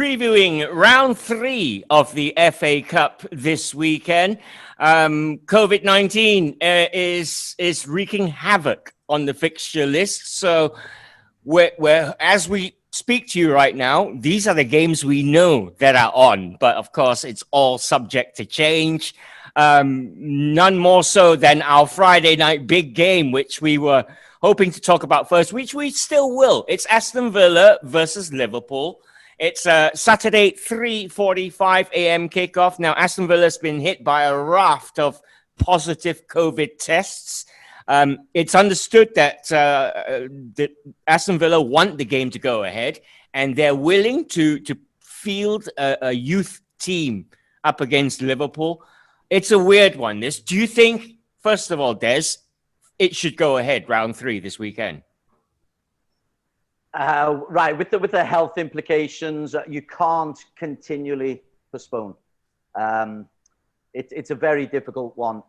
previewing round 3 of the FA Cup this weekend. COVID-19 is wreaking havoc on the fixture list. So we're as we speak to you right now, these are the games we know that are on. But of course, it's all subject to change. None more so than our Friday night big game, which we were hoping to talk about first, which we still will. It's Aston Villa versus Liverpool. It's Saturday, 3:45 a.m. kickoff. Now, Aston Villa's been hit by a raft of positive COVID tests. It's understood that Aston Villa want the game to go ahead, and they're willing to field a youth team up against Liverpool. It's a weird one, this. Do you think, first of all, Des, it should go ahead round 3 this weekend? Right, with the health implications, you can't continually postpone. It's a very difficult one.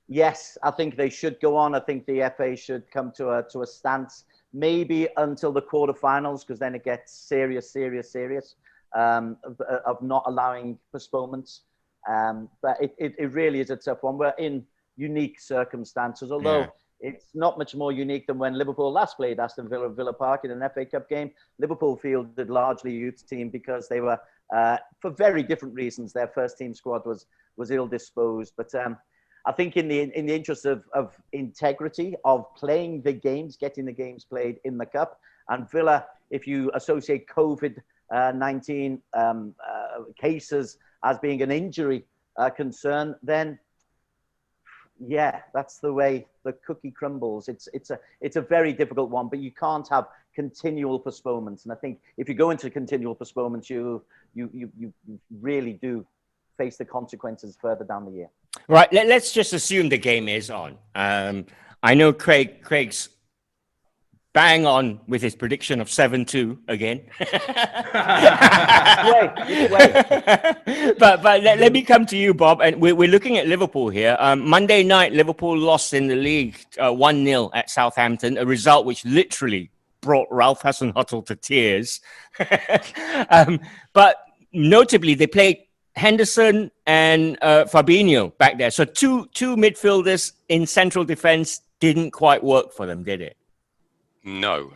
Yes, I think they should go on. I think the FA should come to a stance, maybe until the quarterfinals, because then it gets serious of not allowing postponements. But it really is a tough one. We're in unique circumstances, although it's not much more unique than when Liverpool last played Aston Villa at Villa Park in an FA Cup game. Liverpool fielded largely a youth team because they were, for very different reasons, their first team squad was ill-disposed. But I think in the interest of integrity, of playing the games, getting the games played in the Cup, and Villa, if you associate COVID-19 cases as being an injury concern, then yeah, that's the way the cookie crumbles. It's a very difficult one, but you can't have continual postponements. And I think if you go into continual postponements, you really do face the consequences further down the year. Right. Let's just assume the game is on. I know Craig's bang on with his prediction of 7-2 again. But let me come to you, Bob. And we're looking at Liverpool here. Monday night, Liverpool lost in the league 1-0 at Southampton, a result which literally brought Ralph Hasenhüttl to tears. But notably, they played Henderson and Fabinho back there. So two midfielders in central defense didn't quite work for them, did it? No.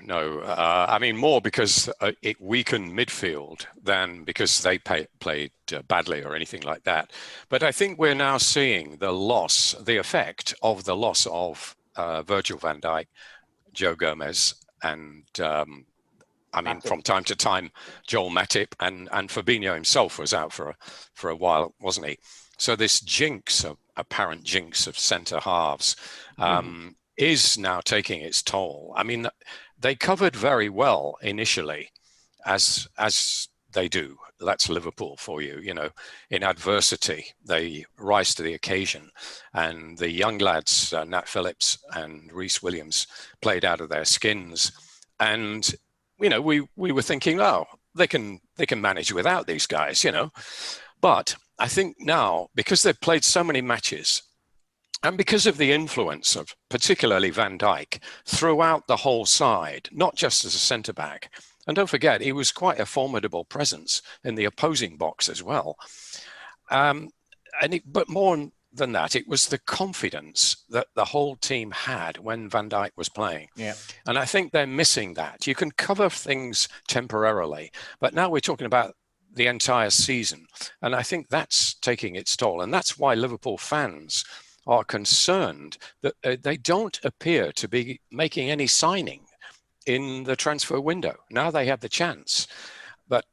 I mean, more because it weakened midfield than because they played badly or anything like that. But I think we're now seeing the effect of the loss of Virgil van Dijk, Joe Gomez, and I mean, from time to time, Joel Matip and Fabinho himself was out for a while, wasn't he? So this apparent jinx of centre halves, is now taking its toll. I mean, they covered very well initially, as they do. That's Liverpool for you, in adversity, they rise to the occasion. And the young lads, Nat Phillips and Reece Williams, played out of their skins. And, we were thinking, oh, they can manage without these guys, But I think now, because they've played so many matches, and because of the influence of particularly Van Dijk throughout the whole side, not just as a centre-back, and don't forget, he was quite a formidable presence in the opposing box as well. But more than that, it was the confidence that the whole team had when Van Dijk was playing. Yeah. And I think they're missing that. You can cover things temporarily, but now we're talking about the entire season. And I think that's taking its toll. And that's why Liverpool fans are concerned that they don't appear to be making any signing in the transfer window. Now they have the chance, but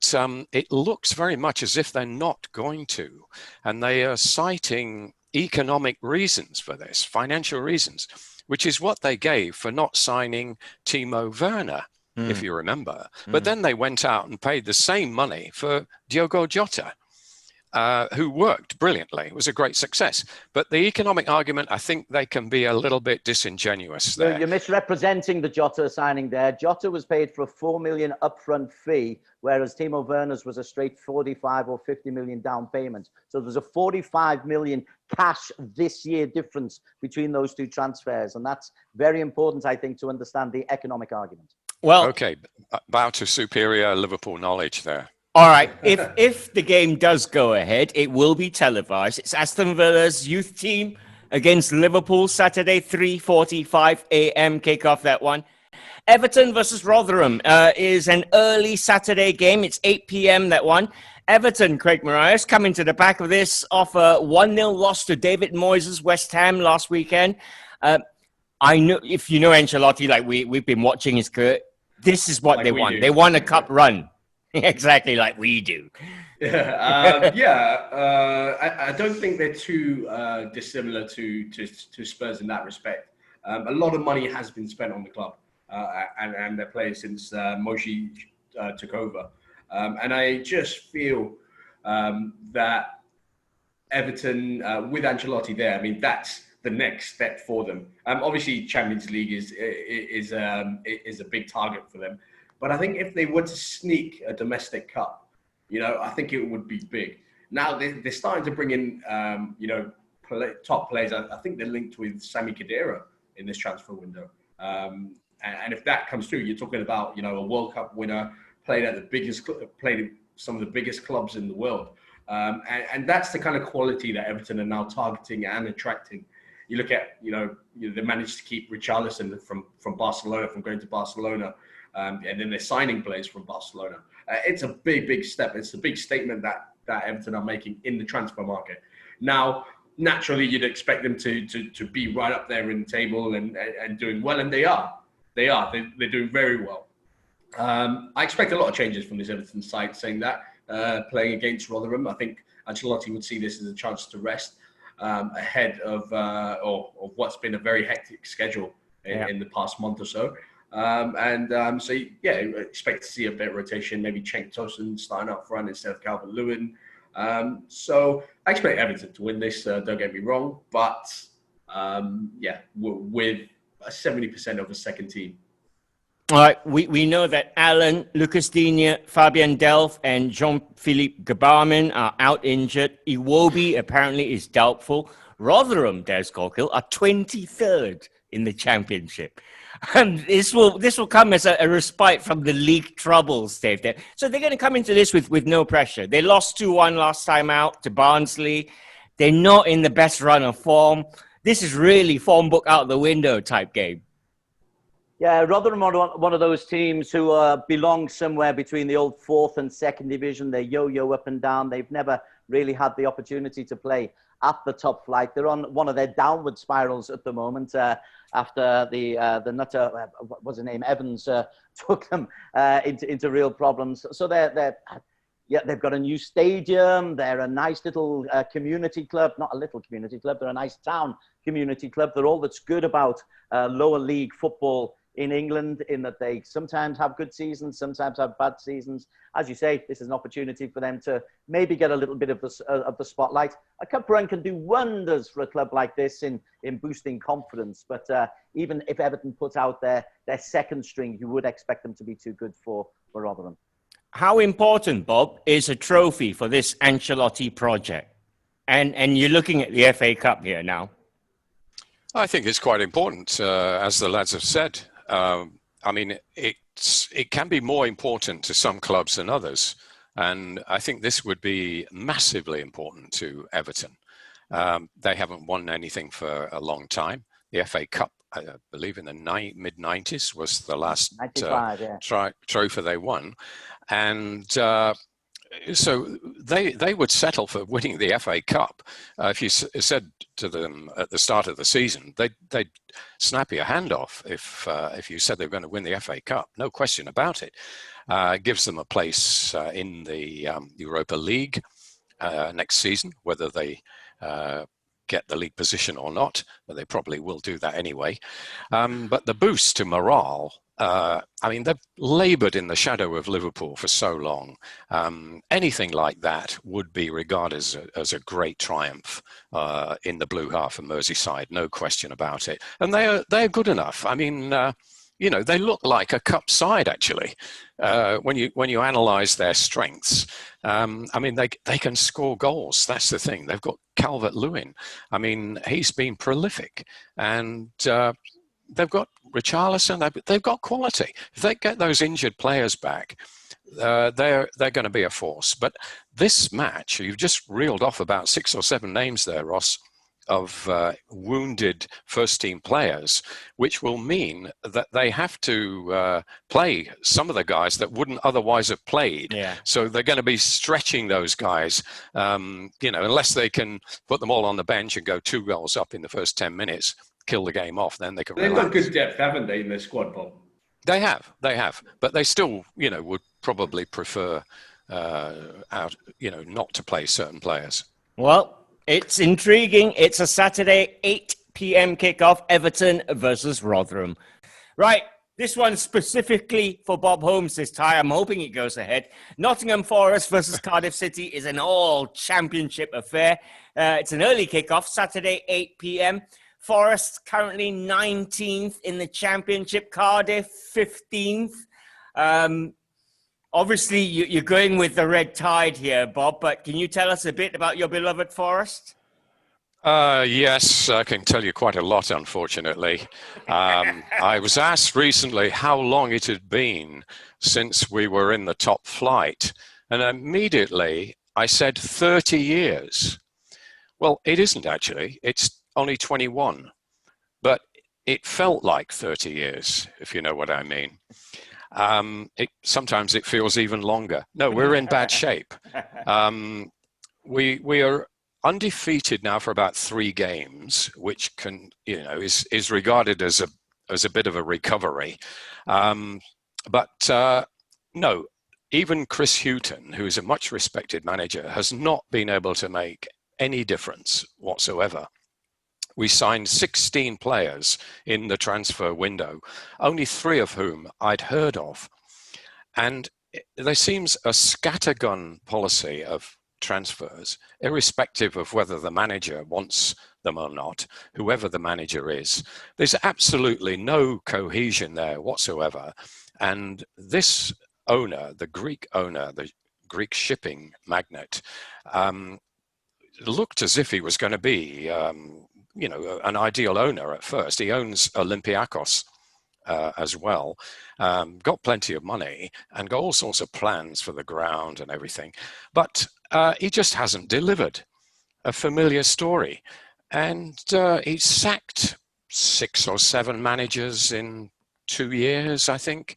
it looks very much as if they're not going to. And they are citing economic reasons for this, financial reasons, which is what they gave for not signing Timo Werner, if you remember. But then they went out and paid the same money for Diogo Jota, who worked brilliantly. It was a great success. But the economic argument, I think they can be a little bit disingenuous there. You're misrepresenting the Jota signing there. Jota was paid for a 4 million upfront fee, whereas Timo Werner's was a straight 45 or 50 million down payment. So there's a 45 million cash this year difference between those two transfers. And that's very important, I think, to understand the economic argument. Well, okay, bow to superior Liverpool knowledge there. All right. If the game does go ahead, it will be televised. It's Aston Villa's youth team against Liverpool, Saturday, 3:45 a.m. kickoff, that one. Everton versus Rotherham is an early Saturday game. It's 8 p.m., that one. Everton, Craig Marias, coming to the back of this off a 1-0 loss to David Moyes' West Ham last weekend. I know, if you know Ancelotti, like we've been watching his career, this is what they want. They want a cup run. Exactly like we do. I don't think they're too dissimilar to Spurs in that respect. A lot of money has been spent on the club and their players since Moshi took over. And I just feel that Everton, with Ancelotti there, I mean, that's the next step for them. Obviously, Champions League is a big target for them. But I think if they were to sneak a domestic cup, I think it would be big. Now they're starting to bring in, top players. I think they're linked with Sami Khedira in this transfer window. And if that comes through, you're talking about, a World Cup winner, played at some of the biggest clubs in the world. And that's the kind of quality that Everton are now targeting and attracting. You look at, they managed to keep Richarlison from Barcelona, from going to Barcelona. And then they're signing players from Barcelona. It's a big step. It's a big statement that Everton are making in the transfer market. Now, naturally, you'd expect them to be right up there in the table and doing well, and they are. They're doing very well. I expect a lot of changes from this Everton side, saying that, playing against Rotherham. I think Ancelotti would see this as a chance to rest ahead of what's been a very hectic schedule in the past month or so. Expect to see a bit of rotation, maybe Cenk Tosun starting up front instead of Calvert-Lewin. So I expect Everton to win this, don't get me wrong, but with a 70% of a second team. All right, we know that Alan, Lucas Digne, Fabian Delph, and Jean-Philippe Gbamin are out injured. Iwobi apparently is doubtful. Rotherham, Des Corkill, are 23rd in the Championship. And this will come as a respite from the league troubles, Dave. So they're going to come into this with no pressure. They lost 2-1 last time out to Barnsley. They're not in the best run of form. This is really form book out the window type game. Yeah, Rotherham are one of those teams who belong somewhere between the old 4th and 2nd division. They yo-yo up and down. They've never really had the opportunity to play at the top flight. They're on one of their downward spirals at the moment after the nutter, what was his name, Evans, took them into real problems. So they've got a new stadium. They're a nice little community club, not a little community club. They're a nice town community club. They're all that's good about lower league football in England, in that they sometimes have good seasons, sometimes have bad seasons. As you say, this is an opportunity for them to maybe get a little bit of the spotlight. A cup run can do wonders for a club like this in boosting confidence. But even if Everton put out their second string, you would expect them to be too good for Rotherham. How important, Bob, is a trophy for this Ancelotti project? And you're looking at the FA Cup here now. I think it's quite important, as the lads have said. I mean, it can be more important to some clubs than others. And I think this would be massively important to Everton. They haven't won anything for a long time. The FA Cup, I believe in the mid-90s, was the last trophy they won. And so they would settle for winning the FA Cup. If you said to them at the start of the season, they'd snap your hand off if you said they were going to win the FA Cup. No question about it. It gives them a place in the Europa League next season, whether they get the league position or not, but they probably will do that anyway. But the boost to morale, I mean, they've laboured in the shadow of Liverpool for so long. Anything like that would be regarded as a great triumph in the blue half of Merseyside, no question about it. And they're good enough. I mean, they look like a cup side, actually, when you analyse their strengths. I mean, they can score goals. That's the thing. They've got Calvert-Lewin. I mean, he's been prolific. And they've got Richarlison. They've got quality. If they get those injured players back, they're going to be a force. But this match, you've just reeled off about 6 or 7 names there, Ross, of wounded first-team players, which will mean that they have to play some of the guys that wouldn't otherwise have played. Yeah. So they're going to be stretching those guys, unless they can put them all on the bench and go 2 goals up in the first 10 minutes, kill the game off, then they can relax. They've got good depth, haven't they, in their squad, Bob? They have, but they still, would probably prefer not to play certain players. Well, it's intriguing. It's a Saturday 8 p.m. kickoff, Everton versus Rotherham. Right, this one specifically for Bob Holmes this time. I'm hoping it goes ahead. Nottingham Forest versus Cardiff City is an all-Championship affair. It's an early kickoff, Saturday 8 p.m. Forest currently 19th in the Championship, Cardiff 15th. Obviously, you're going with the red tide here, Bob, but can you tell us a bit about your beloved Forest? Yes, I can tell you quite a lot, unfortunately. I was asked recently how long it had been since we were in the top flight, and immediately I said 30 years. Well, it isn't actually. It's only 21, but it felt like 30 years, if you know what I mean. Sometimes it feels even longer. No, we're in bad shape. We are undefeated now for about 3 games, which is regarded as a bit of a recovery. But no, even Chris Hughton, who is a much respected manager, has not been able to make any difference whatsoever. We signed 16 players in the transfer window, only 3 of whom I'd heard of. And there seems a scattergun policy of transfers, irrespective of whether the manager wants them or not, whoever the manager is. There's absolutely no cohesion there whatsoever. And this owner, the Greek owner, the Greek shipping magnate, looked as if he was going to be an ideal owner at first. He owns Olympiacos as well, got plenty of money and got all sorts of plans for the ground and everything. But he just hasn't delivered. A familiar story. And he sacked 6 or 7 managers in 2 years, I think.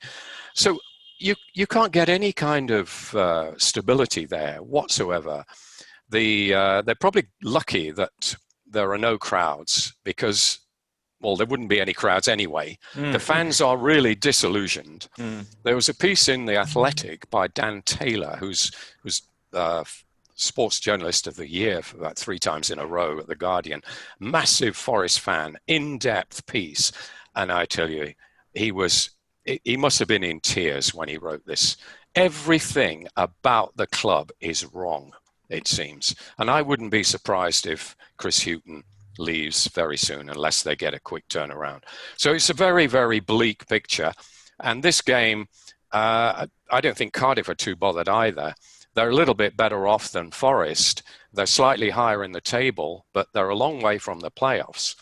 So you can't get any kind of stability there whatsoever. They're probably lucky that there are no crowds because, well, there wouldn't be any crowds anyway. The fans are really disillusioned. There was a piece in The Athletic by Dan Taylor, who's Sports Journalist of the Year for about 3 times in a row at The Guardian. Massive Forest fan, in-depth piece. And I tell you, he must have been in tears when he wrote this. Everything about the club is wrong, it seems. And I wouldn't be surprised if Chris Hughton leaves very soon unless they get a quick turnaround. So it's a very, very bleak picture. And this game, I don't think Cardiff are too bothered either. They're a little bit better off than Forest. They're slightly higher in the table, but they're a long way from the playoffs.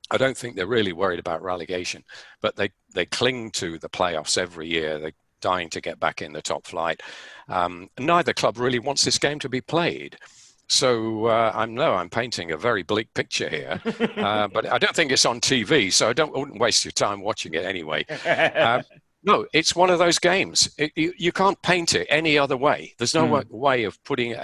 I don't think they're really worried about relegation, but they cling to the playoffs every year. They're dying to get back in the top flight. Neither club really wants this game to be played. So I'm painting a very bleak picture here, but I don't think it's on TV, so I wouldn't waste your time watching it anyway. No, it's one of those games. You can't paint it any other way. There's no way of putting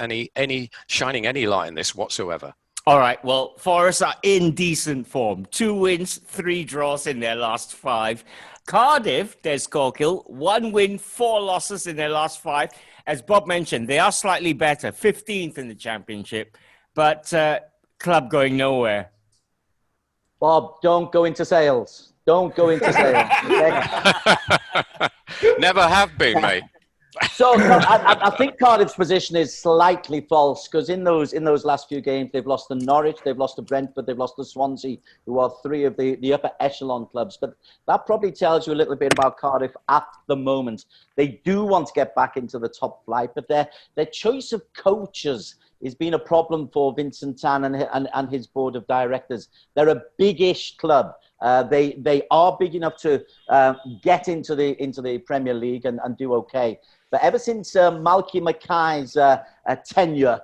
shining any light in this whatsoever. All right, well, Forest are in decent form. 2 wins, 3 draws in their last 5. Cardiff, their score kill, 1 win, 4 losses in their last 5. As Bob mentioned, they are slightly better, 15th in the Championship, but club going nowhere. Bob, don't go into sales. Don't go into sales. Never have been, mate. So no, I think Cardiff's position is slightly false because in those last few games, they've lost to Norwich, they've lost to Brentford, they've lost to Swansea, who are 3 of the upper echelon clubs. But that probably tells you a little bit about Cardiff at the moment. They do want to get back into the top flight, but their choice of coaches has been a problem for Vincent Tan and his board of directors. They're a big-ish club. They are big enough to get into the Premier League and do okay. But ever since Malky Mackay's tenure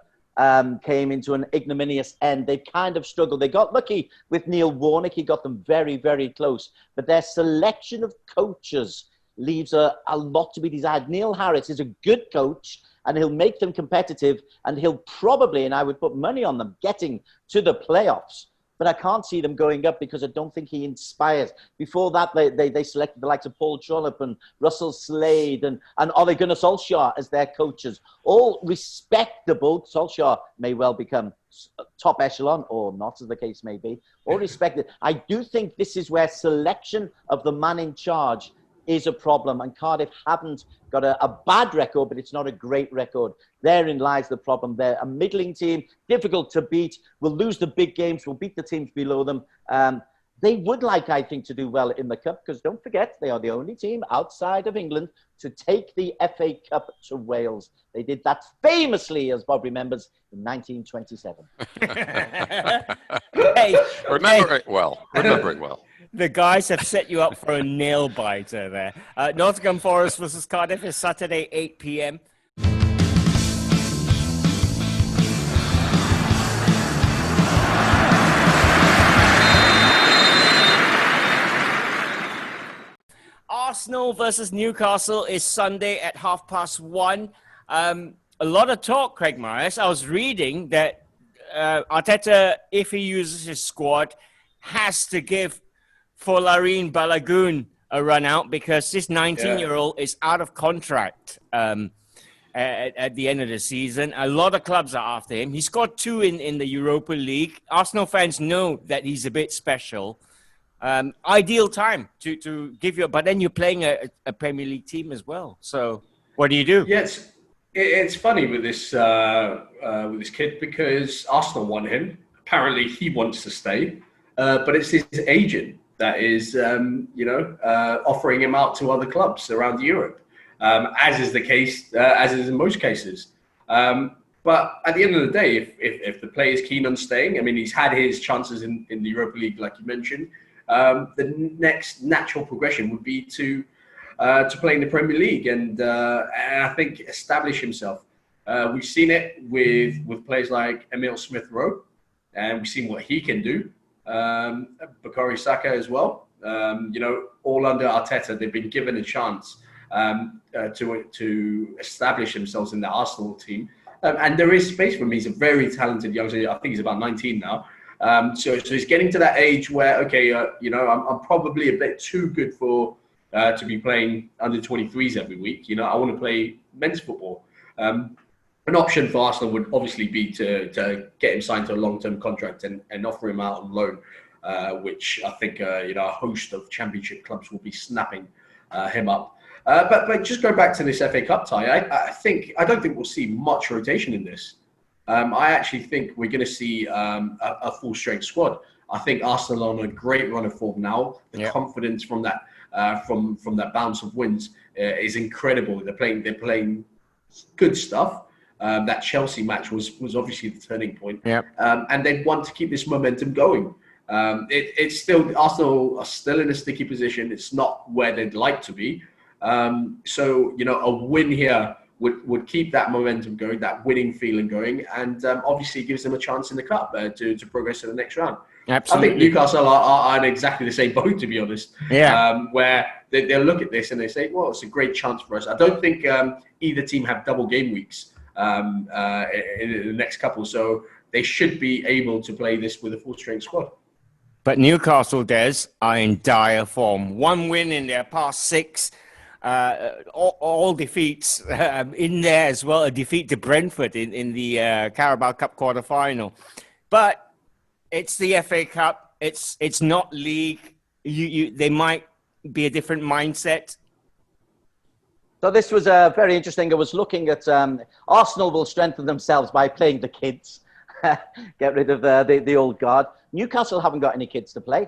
came into an ignominious end, they've kind of struggled. They got lucky with Neil Warnock. He got them very, very close. But their selection of coaches leaves a lot to be desired. Neil Harris is a good coach, and he'll make them competitive, and he'll probably, and I would put money on them, getting to the playoffs. But I can't see them going up because I don't think he inspires. Before that, they selected the likes of Paul Trollope and Russell Slade and Ole Gunnar Solskjaer as their coaches. All respectable. Solskjaer may well become top echelon or not, as the case may be. All respected. I do think this is where selection of the man in charge is a problem, and Cardiff haven't got a bad record, but it's not a great record. Therein lies the problem. They're a middling team, difficult to beat, will lose the big games, will beat the teams below them. They would like, I think, to do well in the Cup, because don't forget, they are the only team outside of England to take the FA Cup to Wales. They did that famously, as Bob remembers, in 1927. Remember it well. Remember it well. The guys have set you up for a nail biter there. Nottingham Forest versus Cardiff is Saturday, 8 p.m. Arsenal versus Newcastle is Sunday at 1:30. A lot of talk, Craig Morris. I was reading that Arteta, if he uses his squad, has to give Folarin Balogun a run out because this 19-year-old is out of contract at the end of the season. A lot of clubs are after him. He scored 2 in the Europa League. Arsenal fans know that he's a bit special. Ideal time to give you, but then you're playing a Premier League team as well. So what do you do? Yes, it's funny with this kid because Arsenal want him. Apparently, he wants to stay, but it's his agent that is, offering him out to other clubs around Europe, as is the case, as is in most cases. But at the end of the day, if the player is keen on staying, I mean, he's had his chances in the Europa League, like you mentioned. The next natural progression would be to play in the Premier League and I think establish himself. We've seen it with players like Emil Smith-Rowe, and we've seen what he can do. Bukayo Saka as well. All under Arteta, they've been given a chance to establish themselves in the Arsenal team. And there is space for him. He's a very talented youngster. I think he's about 19 now. So he's getting to that age where, I'm probably a bit too good for to be playing under 23s every week. I want to play men's football. An option for Arsenal would obviously be to get him signed to a long-term contract and offer him out on loan, which I think a host of Championship clubs will be snapping him up. But just go back to this FA Cup tie. I don't think we'll see much rotation in this. I actually think we're going to see a full-strength squad. I think Arsenal are on a great run of form now. The confidence from that from that bounce of wins is incredible. They're playing good stuff. That Chelsea match was obviously the turning point. And they want to keep this momentum going. It's still, Arsenal are still in a sticky position. It's not where they'd like to be. So, a win here would keep that momentum going, that winning feeling going, and obviously gives them a chance in the cup to progress to the next round. Absolutely. I think Newcastle are in exactly the same boat, to be honest. Where they'll look at this and they say, well, it's a great chance for us. I don't think either team have double game weeks in the next couple, so they should be able to play this with a full-strength squad. But Newcastle, Des, are in dire form. 1 win in their past 6. All defeats in there as well. A defeat to Brentford in the Carabao Cup quarter-final. But it's the FA Cup. It's not league. They might be a different mindset. So this was very interesting. I was looking at Arsenal will strengthen themselves by playing the kids. Get rid of the old guard. Newcastle haven't got any kids to play.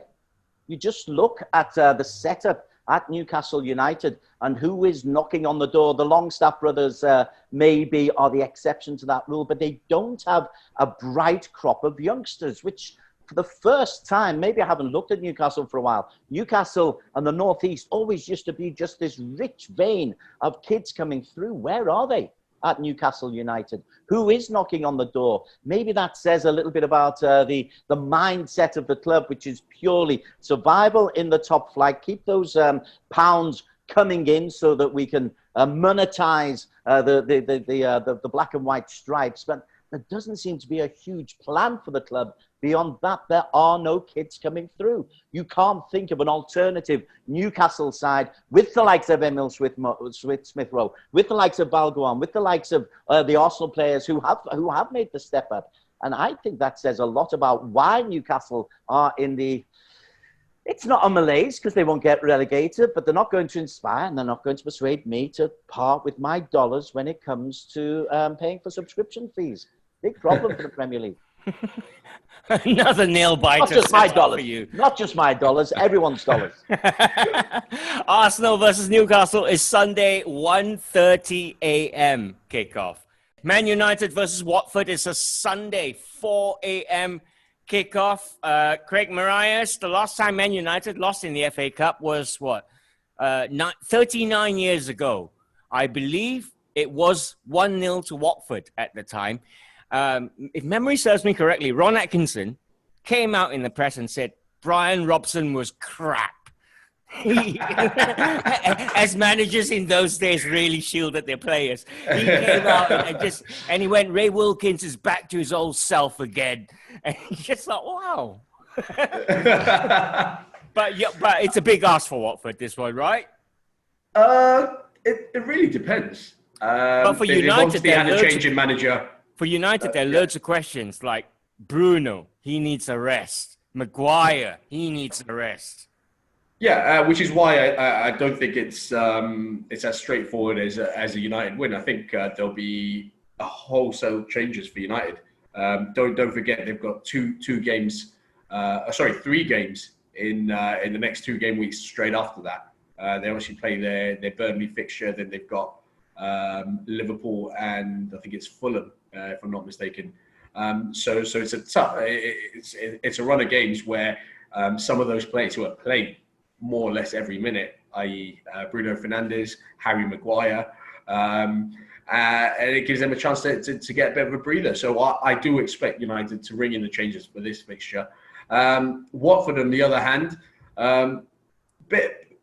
You just look at the setup at Newcastle United and who is knocking on the door. The Longstaff brothers maybe are the exception to that rule, but they don't have a bright crop of youngsters, which for the first time, maybe I haven't looked at Newcastle for a while. Newcastle and the Northeast always used to be just this rich vein of kids coming through. Where are they at Newcastle United? Who is knocking on the door? Maybe that says a little bit about the mindset of the club, which is purely survival in the top flight. Keep those pounds coming in so that we can monetize the black and white stripes. But there doesn't seem to be a huge plan for the club. Beyond that, there are no kids coming through. You can't think of an alternative Newcastle side with the likes of Emil Smith-Rowe, with the likes of Valguan, with the likes of the Arsenal players who have made the step up. And I think that says a lot about why Newcastle are in the... It's not a malaise because they won't get relegated, but they're not going to inspire and they're not going to persuade me to part with my dollars when it comes to paying for subscription fees. Big problem for the Premier League. Another nail biter. Not just my dollars. For you. Not just my dollars. Everyone's dollars. Arsenal versus Newcastle is Sunday, 1:30 a.m. kickoff. Man United versus Watford is a Sunday, 4 a.m. kickoff. Craig Marias, the last time Man United lost in the FA Cup was 39 years ago. I believe it was 1-0 to Watford at the time. If memory serves me correctly, Ron Atkinson came out in the press and said Brian Robson was crap. As managers in those days really shielded their players. He came out and he went, Ray Wilkins is back to his old self again. And he just thought, wow. But it's a big ask for Watford, this one, right? It really depends. But for United, they had a change in manager. For United, there are loads of questions like Bruno, he needs a rest. Maguire, he needs a rest. Yeah, which is why I don't think it's as straightforward as a United win. I think there'll be a wholesale changes for United. Don't forget they've got three games in the next 2 game weeks straight after that. They obviously play their Burnley fixture, then they've got Liverpool and I think it's Fulham, if I'm not mistaken. So it's a tough. It's a run of games where some of those players who are playing more or less every minute, i.e. Bruno Fernandes, Harry Maguire, and it gives them a chance to get a bit of a breather. So I do expect United to ring in the changes for this fixture. Watford, on the other hand, bit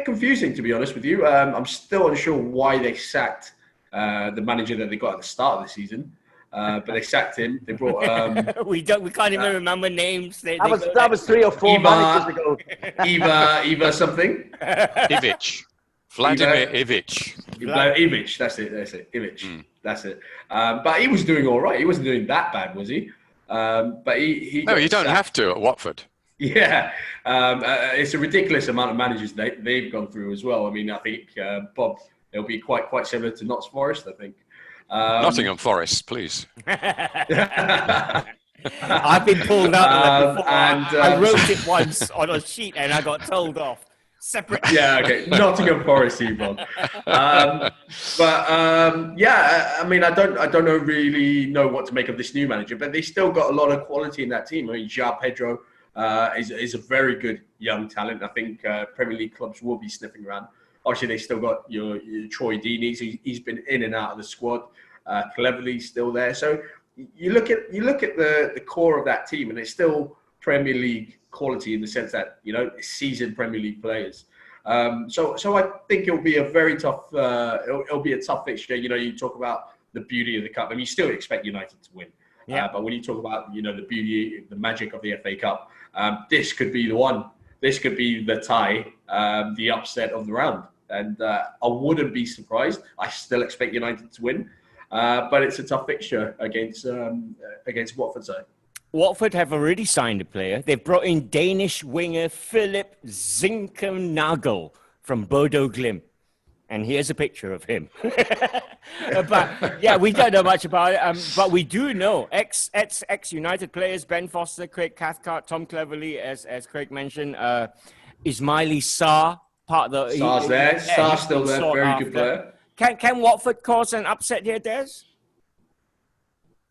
confusing, to be honest with you. I'm still unsure why they sacked the manager that they got at the start of the season. But they sacked him. They brought. We can't even remember names. That was 3 or 4 managers ago. Eva something. Ivic. Vladimir Ivic. Ivic. That's it. Ivic. That's it. But he was doing all right. He wasn't doing that bad, was he? But he. No, you don't have to at Watford. Yeah, it's a ridiculous amount of managers they've gone through as well. I mean, I think Bob, it'll be quite similar to Notts Forest, I think. Nottingham Forest, please. I've been pulled out of them before. I wrote it once on a sheet and I got told off. Separate. Yeah, okay. Nottingham Forest, Bob. Yeah, I mean, I don't really know what to make of this new manager, but they still got a lot of quality in that team. I mean, João Pedro is a very good young talent. I think Premier League clubs will be sniffing around. Obviously, they still got your Troy Deeney. He's been in and out of the squad. Cleverly's still there. So you look at the core of that team, and it's still Premier League quality in the sense that seasoned Premier League players. So I think it'll be a very tough. It'll be a tough fixture. You talk about the beauty of the cup, and you still expect United to win. Yeah. But when you talk about the beauty, the magic of the FA Cup, this could be the one. This could be the tie, the upset of the round. And I wouldn't be surprised. I still expect United to win, but it's a tough fixture against Watford side. Watford have already signed a player. They've brought in Danish winger Philip Zinkernagel from Bodo Glimt. And here's a picture of him. But yeah, we don't know much about it. But we do know ex-United players, Ben Foster, Craig Cathcart, Tom Cleverley, as Craig mentioned, Ismaili Sarr. Sarr's there. Sarr's still there. Very good player. Can Watford cause an upset here, Des?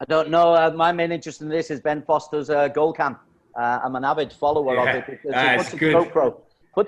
I don't know. My main interest in this is Ben Foster's goal cam. I'm an avid follower of it because he puts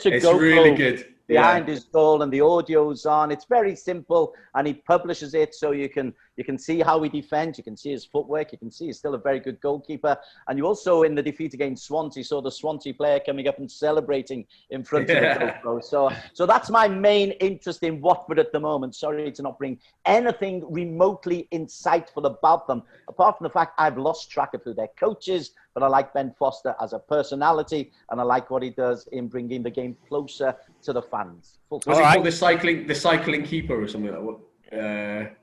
a It's GoPro really good. behind his goal and the audio's on. It's very simple, and he publishes it so you can see how he defends, you can see his footwork, you can see he's still a very good goalkeeper. And you also, in the defeat against Swansea, saw the Swansea player coming up and celebrating in front of the GoPro. So that's my main interest in Watford at the moment. Sorry to not bring anything remotely insightful about them, apart from the fact I've lost track of who their coach is, but I like Ben Foster as a personality, and I like what he does in bringing the game closer to the fans. Was it called the cycling keeper or something like that?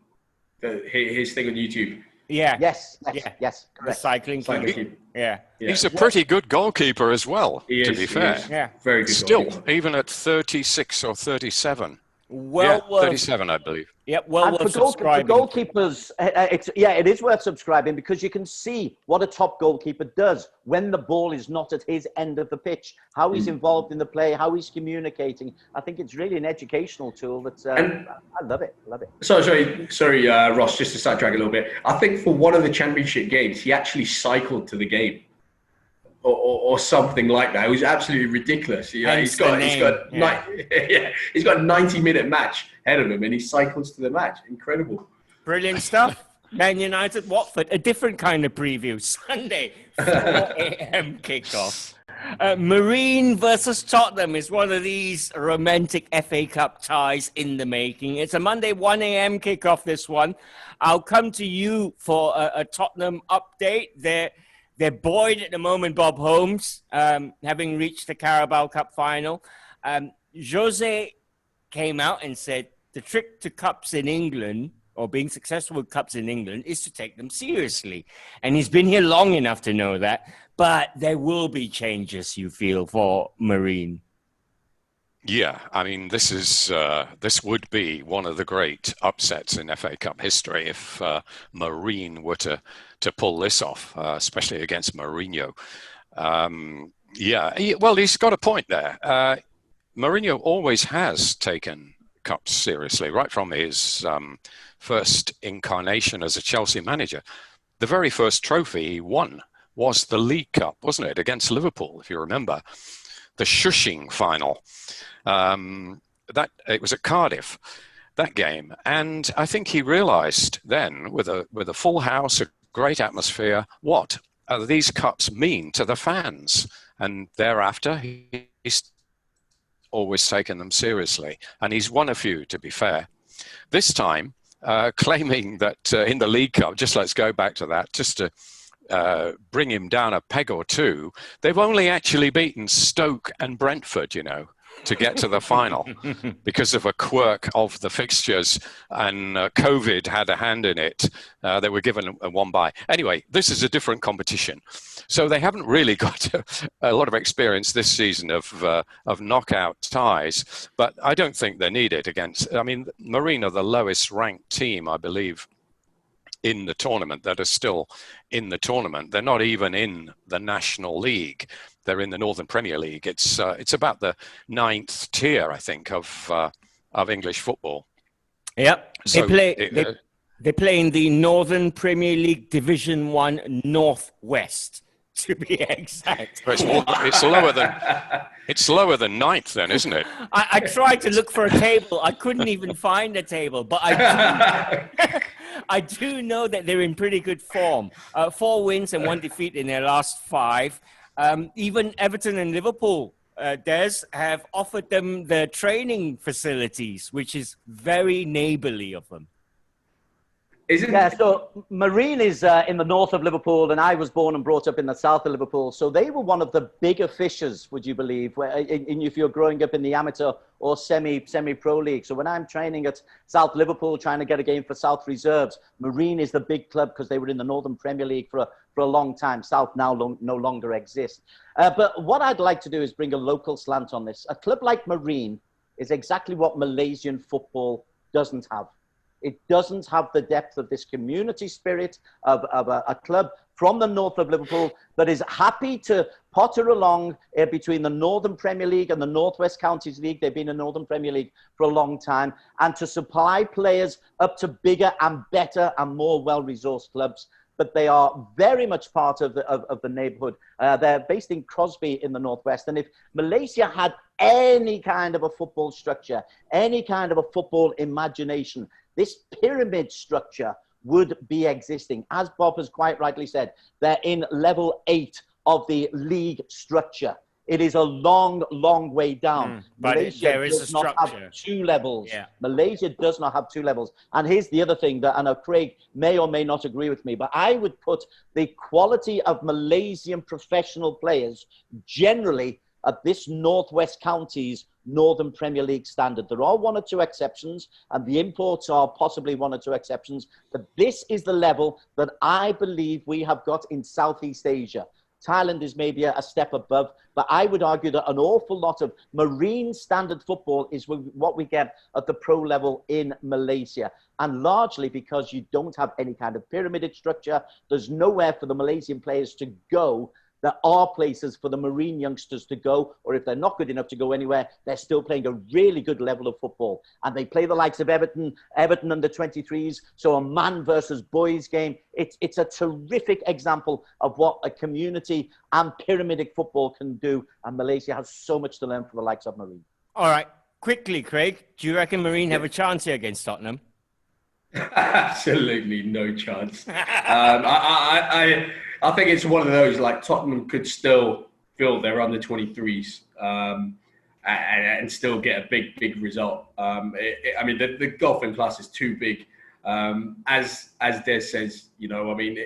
His thing on YouTube. Yeah. Yes. Correct. The cycling keeper. Yeah. He's a pretty good goalkeeper as well, to be fair. Yeah. Very good Still, goalkeeper. even at 36 or 37. Well worth 37, I believe. Yeah, well worth subscribing. For goalkeepers, it is worth subscribing because you can see what a top goalkeeper does when the ball is not at his end of the pitch, how he's involved in the play, how he's communicating. I think it's really an educational tool. I love it. Sorry, Ross, just to sidetrack a little bit. I think for one of the championship games, he actually cycled to the game. Or something like that. It was absolutely ridiculous. He's got a 90-minute match ahead of him, and he cycles to the match. Incredible. Brilliant stuff. Man United, Watford, a different kind of preview. Sunday, 4 a.m. kickoff. Marine versus Tottenham is one of these romantic FA Cup ties in the making. It's a Monday 1 a.m. kickoff, this one. I'll come to you for a Tottenham update. They're buoyed at the moment, Bob Holmes, having reached the Carabao Cup final. Jose came out and said the trick to cups in England, or being successful with cups in England, is to take them seriously. And he's been here long enough to know that. But there will be changes, you feel, for Marine. Yeah, I mean, this would be one of the great upsets in FA Cup history if Marine were to pull this off, especially against Mourinho. He's got a point there. Mourinho always has taken cups seriously, right from his first incarnation as a Chelsea manager. The very first trophy he won was the League Cup, wasn't it, against Liverpool, if you remember. The shushing final. That it was at Cardiff, that game, and I think he realised then, with a full house, a great atmosphere, what these cups mean to the fans. And thereafter, he's always taken them seriously, and he's won a few, to be fair. This time, claiming that in the League Cup, just let's go back to that, just to bring him down a peg or two, they've only actually beaten Stoke and Brentford, to get to the final because of a quirk of the fixtures, and COVID had a hand in it. They were given a 1-bye. Anyway, this is a different competition. So they haven't really got a lot of experience this season of knockout ties, but I don't think they need it Marine are the lowest ranked team, I believe, in the tournament, that are still in the tournament. They're not even in the National League. They're in the Northern Premier League. It's about the 9th tier, I think, of English football. Yep. So they play in the Northern Premier League Division 1 Northwest, to be exact. It's lower than 9th then, isn't it? I tried to look for a table. I couldn't even find a table, but I do know that they're in pretty good form. 4 wins and 1 defeat in their last 5. Even Everton and Liverpool, Des, have offered them the training facilities, which is very neighbourly of them. So Marine is in the north of Liverpool, and I was born and brought up in the south of Liverpool. So they were one of the bigger fishers, would you believe, if you're growing up in the amateur or semi-pro league. So when I'm training at South Liverpool, trying to get a game for South Reserves, Marine is the big club because they were in the Northern Premier League for a long time. South now no longer exists. But what I'd like to do is bring a local slant on this. A club like Marine is exactly what Malaysian football doesn't have. It doesn't have the depth of this community spirit of a club from the north of Liverpool that is happy to potter along between the Northern Premier League and the Northwest Counties League. They've been in Northern Premier League for a long time, and to supply players up to bigger and better and more well-resourced clubs. but they are very much part of the neighborhood. They're based in Crosby in the northwest. And if Malaysia had any kind of a football structure, any kind of a football imagination, this pyramid structure would be existing. As Bob has quite rightly said, they're in level 8 of the league structure. It is a long, long way down. But Malaysia there is does a not structure. have 2 levels. Yeah. Malaysia does not have 2 levels. And here's the other thing that I know Craig may or may not agree with me, but I would put the quality of Malaysian professional players generally at this Northwest Counties Northern Premier League standard. There are 1 or 2 exceptions, and the imports are possibly 1 or 2 exceptions, but this is the level that I believe we have got in Southeast Asia. Thailand is maybe a step above, but I would argue that an awful lot of marine standard football is what we get at the pro level in Malaysia. And largely because you don't have any kind of pyramided structure, there's nowhere for the Malaysian players to go. There are places for the marine youngsters to go, or if they're not good enough to go anywhere, they're still playing a really good level of football. And they play the likes of Everton under 23s, so a man versus boys game. It's a terrific example of what a community and pyramidic football can do, and Malaysia has so much to learn from the likes of Marine. All right, quickly, Craig, do you reckon Marine have a chance here against Tottenham? Absolutely no chance. I think it's one of those, like, Tottenham could still fill their under 23s and still get a big result. I mean, the golfing class is too big. As Des says, you know, I mean,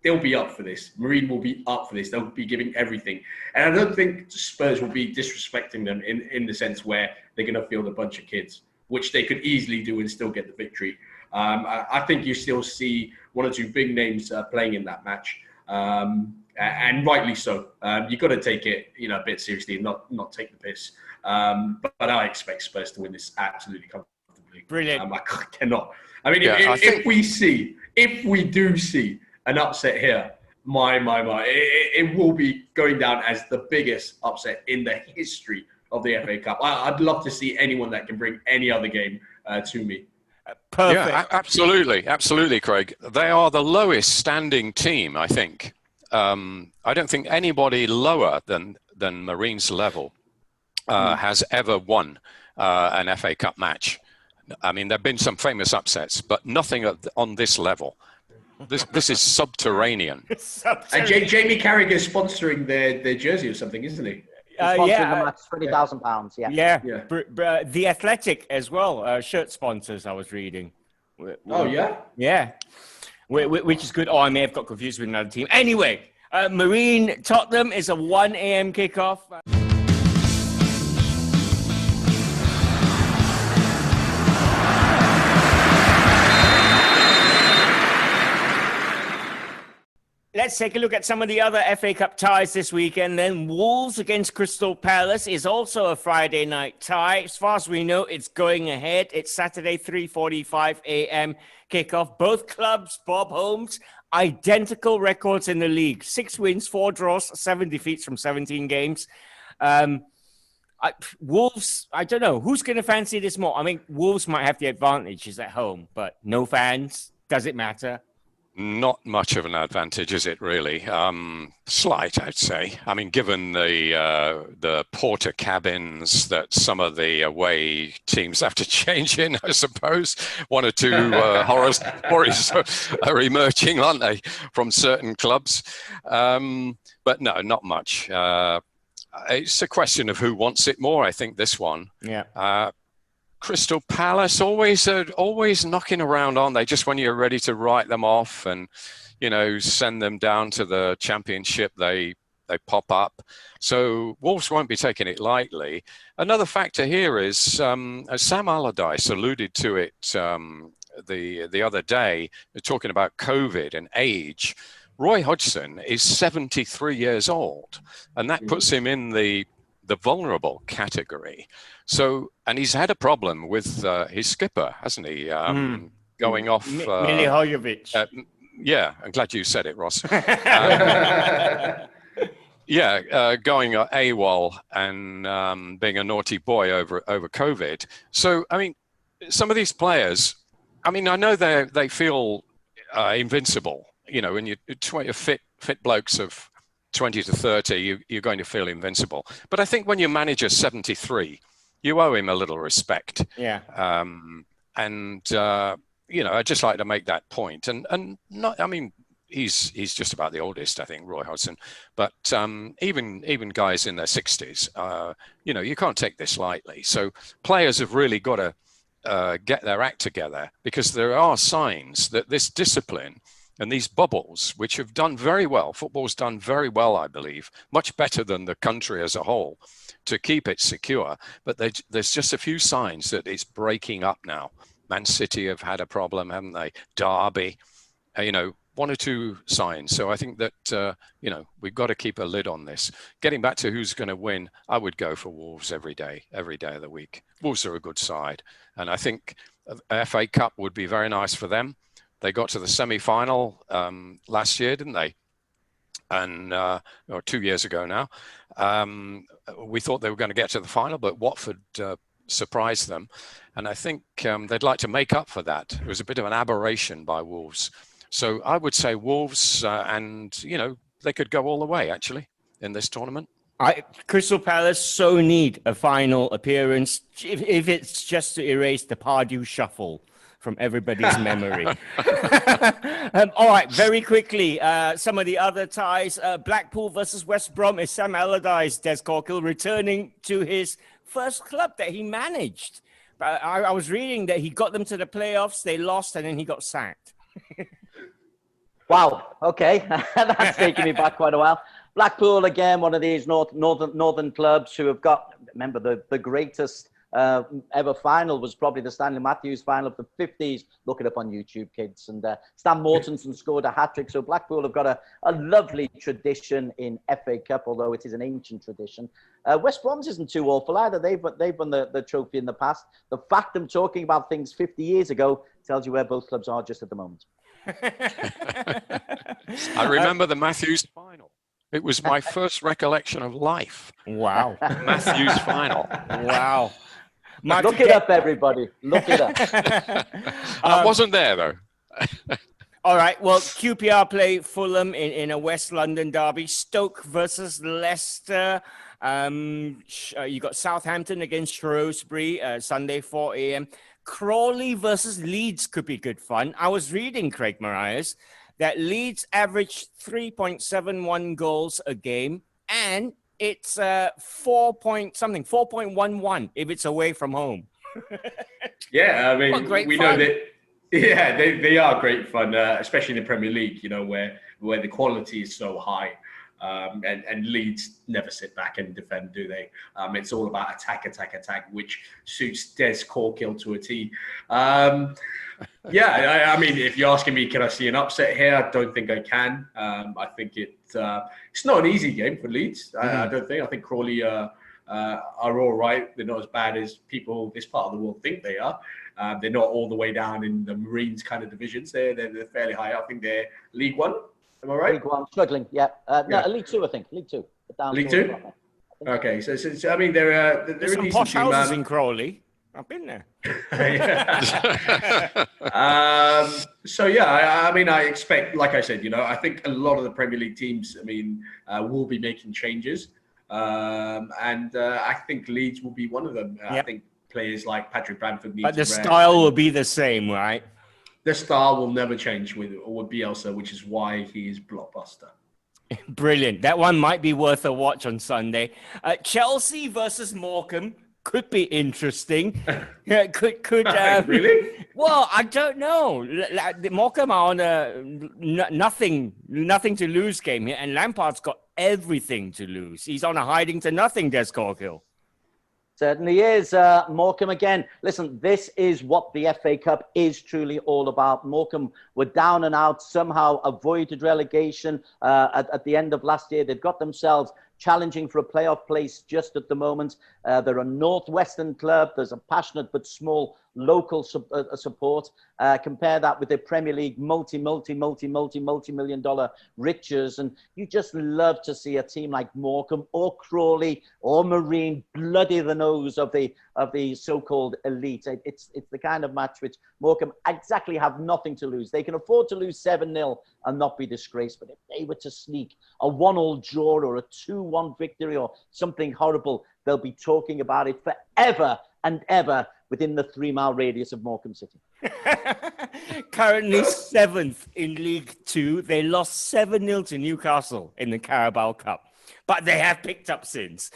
they'll be up for this. Marine will be up for this. They'll be giving everything. And I don't think Spurs will be disrespecting them in the sense where they're going to field a bunch of kids, which they could easily do and still get the victory. I think you still see 1 or 2 big names playing in that match, and rightly so. You've got to take it, you know, a bit seriously and not take the piss. But I expect Spurs to win this absolutely comfortably. Brilliant. I cannot. I mean, Yeah, if we do see an upset here, my, it will be going down as the biggest upset in the history of the FA Cup. I'd love to see anyone that can bring any other game to me. Perfect. Yeah, absolutely, Craig. They are the lowest standing team, I think. I don't think anybody lower than Marine's level has ever won an FA Cup match. I mean, there have been some famous upsets, but nothing on this level. This is subterranean. Jamie Carragher's sponsoring their jersey or something, isn't he? Sponsoring the match, £20,000. Yeah. The Athletic as well, shirt sponsors, I was reading. Oh, yeah? Yeah. Which is good. Oh, I may have got confused with another team. Anyway, Marine Tottenham is a 1 a.m. kickoff. Let's take a look at some of the other FA Cup ties this weekend. Then Wolves against Crystal Palace is also a Friday night tie. As far as we know, it's going ahead. It's Saturday, 3:45 a.m. kickoff. Both clubs, Bob Holmes, identical records in the league. 6 wins, 4 draws, 7 defeats from 17 games. Wolves, I don't know. Who's going to fancy this more? I mean, Wolves might have the advantage. It's at home, but no fans. Does it matter? Not much of an advantage, is it really? Slight, I'd say. I mean, given the porter cabins that some of the away teams have to change in, I suppose 1 or 2 horror stories are emerging, aren't they, from certain clubs? But no, not much. It's a question of who wants it more, I think, this one. Yeah. Crystal Palace always knocking around, aren't they? Just when you're ready to write them off and, you know, send them down to the Championship, they pop up. So Wolves won't be taking it lightly. Another factor here is, as Sam Allardyce alluded to it the other day, talking about COVID and age. Roy Hodgson is 73 years old, and that puts him in the vulnerable category. So, and he's had a problem with his skipper, hasn't he? Going off. Milivojevic. Yeah, I'm glad you said it, Ross. Going AWOL and being a naughty boy over COVID. So, I mean, some of these players, I mean, I know they feel invincible. You know, when you're fit blokes of 20 to 30, you're going to feel invincible. But I think when your manager's 73, you owe him a little respect. Yeah. You know, I'd just like to make that point. And not, I mean, he's just about the oldest, I think, Roy Hodgson. But even guys in their 60s, you know, you can't take this lightly. So players have really got to get their act together, because there are signs that this discipline and these bubbles, which have done very well, football's done very well, I believe, much better than the country as a whole, to keep it secure. But there's just a few signs that it's breaking up now. Man City have had a problem, haven't they? Derby, you know, one or two signs. So I think that, you know, we've got to keep a lid on this. Getting back to who's going to win, I would go for Wolves every day of the week. Wolves are a good side. And I think FA Cup would be very nice for them. They got to the semi-final last year, didn't they? And or 2 years ago now. We thought they were going to get to the final, but Watford surprised them. And I think they'd like to make up for that. It was a bit of an aberration by Wolves. So I would say Wolves, and, you know, they could go all the way, actually, in this tournament. Crystal Palace so need a final appearance, if it's just to erase the Pardew shuffle from everybody's memory. All right, very quickly, some of the other ties. Blackpool versus West Brom is Sam Allardyce, Des Corkill, returning to his first club that he managed. I was reading that he got them to the playoffs, they lost, and then he got sacked. Wow, okay. That's taking me back quite a while. Blackpool, again, one of these northern clubs who have got, remember, the greatest ever final was probably the Stanley Matthews final of the 50s. Look it up on YouTube, kids. And Stan Mortensen scored a hat-trick. So Blackpool have got a lovely tradition in FA Cup, although it is an ancient tradition. West Brom's isn't too awful either. They've won the trophy in the past. The fact I'm talking about things 50 years ago tells you where both clubs are just at the moment. I remember the Matthews final. It was my first recollection of life. Wow. Matthews final. Wow. Look it up, everybody. Look it up. I wasn't there, though. All right. Well, QPR play Fulham in a West London derby. Stoke versus Leicester. You got Southampton against Shrewsbury, Sunday, 4 a.m. Crawley versus Leeds could be good fun. I was reading, Craig Marias, that Leeds average 3.71 goals a game, and it's 4.11 if it's away from home. Yeah, I mean, we fun. know that. Yeah, they are great fun, especially in the Premier League. You know, where the quality is so high, and Leeds never sit back and defend, do they? It's all about attack, which suits Des Corkill to a T. Yeah, I mean, if you're asking me, can I see an upset here? I don't think I can. I think it's not an easy game for Leeds. I don't think. I think Crawley are all right. They're not as bad as people this part of the world think they are. They're not all the way down in the Marines kind of divisions. They're fairly high. I think they're League One. Am I right? League One, struggling. Yeah. No, League Two, I think. League Two. League Two. Okay, so I mean, they're There's some posh houses in Crawley. I've been there. So yeah, I mean, I expect, like I said, you know, I think a lot of the Premier League teams, I mean, will be making changes, and I think Leeds will be one of them. Yep. I think players like Patrick Bamford need But the to rest. style will be the same, right? The style will never change with Bielsa, which is why he is blockbuster. Brilliant. That one might be worth a watch on Sunday. Chelsea versus Morecambe could be interesting. Yeah, could Really? Well, I don't know. Morecambe are on a nothing to lose game here, and Lampard's got everything to lose. He's on a hiding to nothing, Des Corkill. Certainly is. Morecambe again. Listen, this is what the FA Cup is truly all about. Morecambe were down and out, somehow avoided relegation at the end of last year. They've got themselves challenging for a playoff place just at the moment. They're a northwestern club. There's a passionate but small local support. Compare that with the Premier League multi-million-dollar riches, and you just love to see a team like Morecambe or Crawley or Marine bloody the nose of the so-called elite. It's the kind of match which Morecambe exactly have nothing to lose. They can afford to lose 7-0 and not be disgraced, but if they were to sneak a 1-1 draw or a 2-1 victory or something horrible, they'll be talking about it forever and ever within the 3-mile radius of Morecambe City. Currently 7th in League Two. They lost 7-0 to Newcastle in the Carabao Cup, but they have picked up since.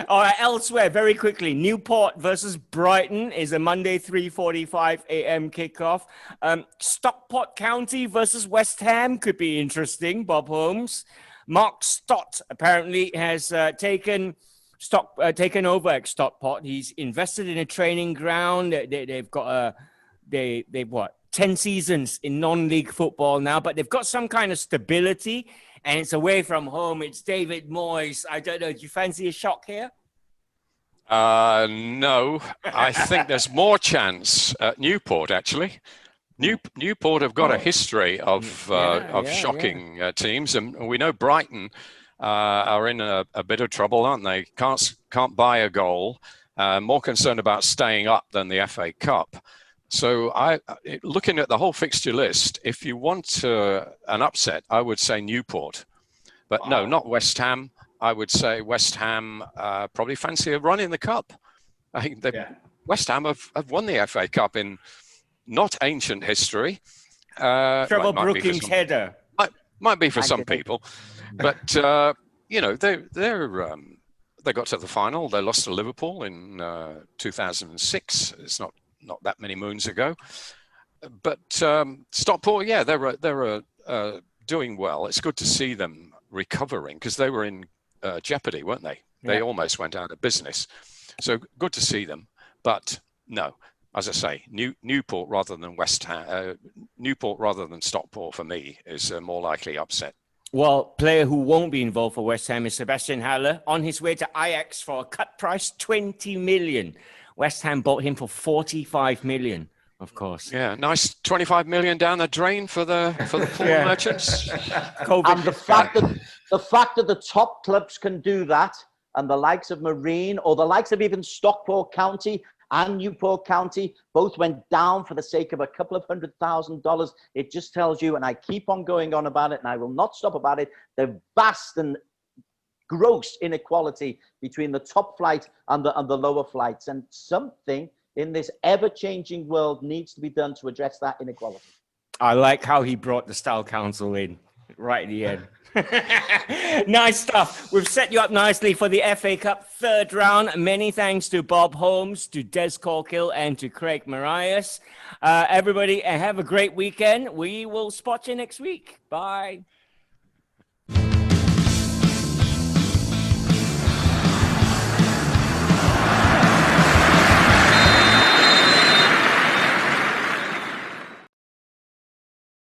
All right, elsewhere, very quickly, Newport versus Brighton is a Monday 3:45 a.m. kickoff. Stockport County versus West Ham could be interesting, Bob Holmes. Mark Stott apparently has taken over at Stockport. He's invested in a training ground. They've got they've 10 seasons in non-league football now, but they've got some kind of stability, and it's away from home. It's David Moyes. I don't know. Do you fancy a shock here? No, I think there's more chance at Newport, actually. Newport have got a history of shocking teams, and we know Brighton are in a bit of trouble, aren't they? Can't buy a goal. More concerned about staying up than the FA Cup. So looking at the whole fixture list, if you want an upset, I would say Newport. But no, not West Ham. I would say West Ham probably fancy a run in the Cup. I think West Ham have won the FA Cup in not ancient history. Trevor Brookings' header. Might be for some people. But, they got to the final. They lost to Liverpool in 2006. It's not that many moons ago. But Stockport, they're doing well. It's good to see them recovering because they were in jeopardy, weren't they? They almost went out of business. So good to see them. But no, as I say, Newport rather than West Ham, Newport rather than Stockport for me is a more likely upset. Well, player who won't be involved for West Ham is Sebastian Haller, on his way to Ajax for a cut price, 20 million. West Ham bought him for 45 million, of course. Yeah, nice 25 million down the drain for the poor merchants. And the fact that the top clubs can do that, and the likes of Marine or the likes of even Stockport County and Newport County both went down for the sake of a couple of $100,000. It just tells you, and I keep on going on about it, and I will not stop about it, the vast and gross inequality between the top flight and the lower flights. And something in this ever-changing world needs to be done to address that inequality. I like how he brought the Style Council in right at the end. Nice stuff. We've set you up nicely for the FA Cup third round. Many thanks to Bob Holmes, to Des Corkill, and to Craig Marias. Everybody, have a great weekend. We will spot you next week. Bye.